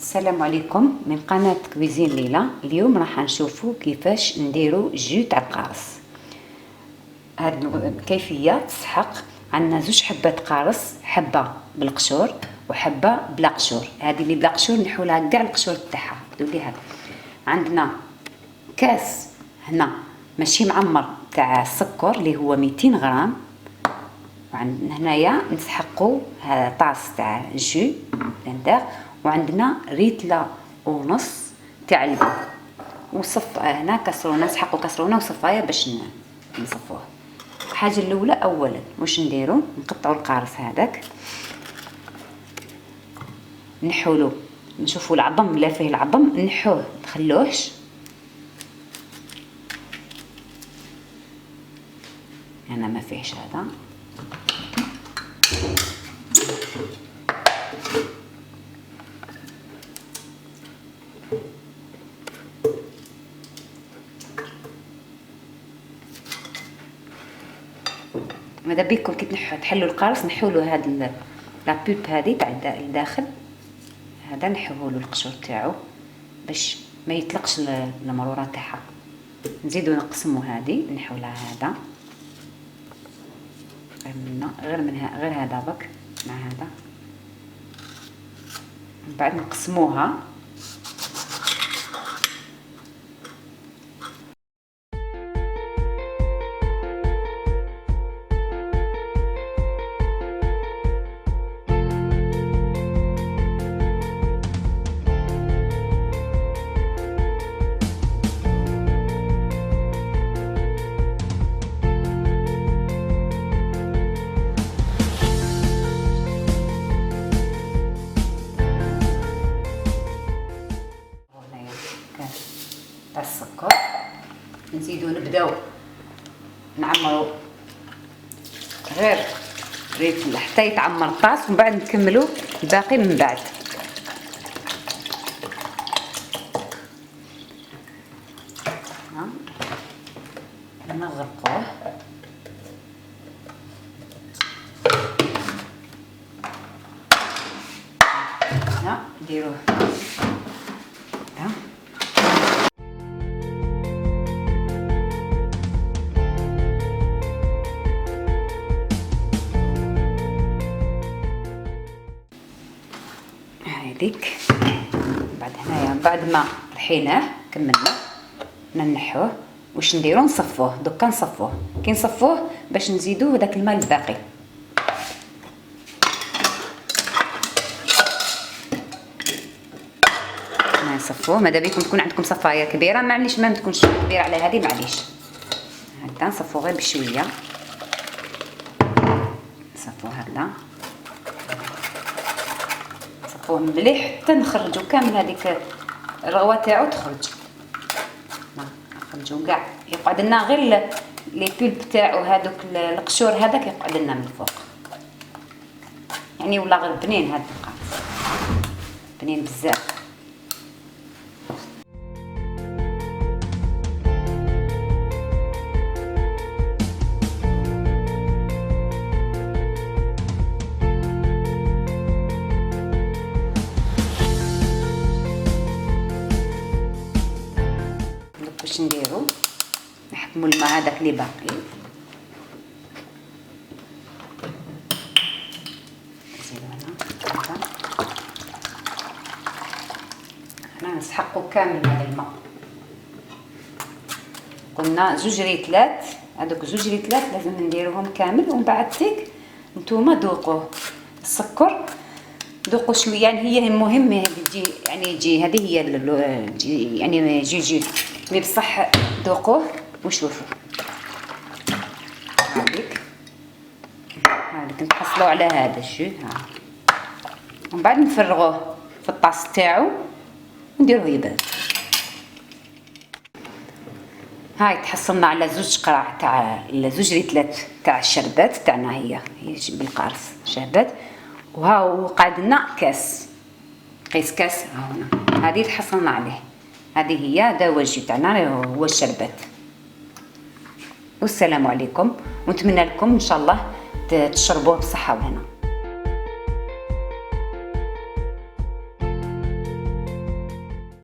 السلام عليكم من قناة كويزين ليلى. اليوم راح نشوفوا كيفاش نديروا جو تاع القارص. هاد الكيفيه تسحق. عندنا زوج حبات قارص، حبه بالقشور وحبه بلا قشور. هذه اللي بلا قشور نحولها كاع القشور تاعها دولي. هذا عندنا كاس هنا ماشي معمر تاع السكر اللي هو 200 غرام. وعندنا هنايا نسحقوا هذا طاس تاع جو بلندر، وعندنا ريتله ونص تاع البن، وصف هنا كسرونه، نسحقوا كسرونه وصفايه باش نصفوه. الحاجه الاولى اولا واش نديروا، نقطعوا القارص هذاك، نحولو، نشوفوا العظم لا فيه العظم نحوه نخلوهش. انا ما فيهش هذا. ماذا بيكم كي تحلوا القارص نحولوا هاد لا بولب هذه تاع الداخل هذا، نحولوا القشور تاعو باش ما يطلقش المرورة تاعها. نزيدوا نقسموا هذه نحولها هذا غير هذا بك مع هذا. من بعد نقسموها تاع السكر. نزيدو نبداو نعمرو غير ريت حتى يتعمر الطاس، ومن بعد نكملو الباقي من بعد. نغرقوه هنا، نديروه هذيك. بعد هنايا بعد ما رحيناه كملنا ننحوه، واش نديرو نصفوه. دوكا نصفوه، كي نصفوه باش نزيدوه داك الماء الباقي. نصفوه. ماذا بيكم تكون عندكم صفايه كبيره، معليش ما تكونش كبيره على هذه معليش. هكذا نصفوه غير بشويه، نصفوه هكذا، نصفوه مليح حتى نخرجوا كامل هذيك الرغوه تاعو تخرج. نخرجوا كاع، يقعد لنا غير لي بولب تاعو هذوك القشور هذاك يقعد لنا من الفوق. يعني ولا غير بنين هذا القارص، بنين بزاف. باش نديرو نحكموا الماء هذاك اللي باقي. نزيدو هنا نسحقوا كامل هذا الماء. قلنا 2 ريتلات، هذوك 2 ريتلات لازم نديروهم كامل. ومن بعد تيك نتوما ذوقوه السكر، ذوقوا شويه. يعني هي المهم تجي، يعني يجي هذه هي يعني جي مي بصح ذوقوه وشوفوا. هذيك نحصلوا على هذا الشيء ها، ومن بعد نفرغوه في الطاس تاعو ونديروه يبرد. هاي تحصلنا على 2 قراع تاع 2 ريتلات تاع الشربات تاعنا. هي بالقارص شربات. وها قعد لنا كاس، قيس كاس ها هنا. هذه تحصلنا عليه، هذه هي دواجي تاعنا هو الشربات. والسلام عليكم، ونتمنى لكم ان شاء الله تشربوه بصحه وهنا.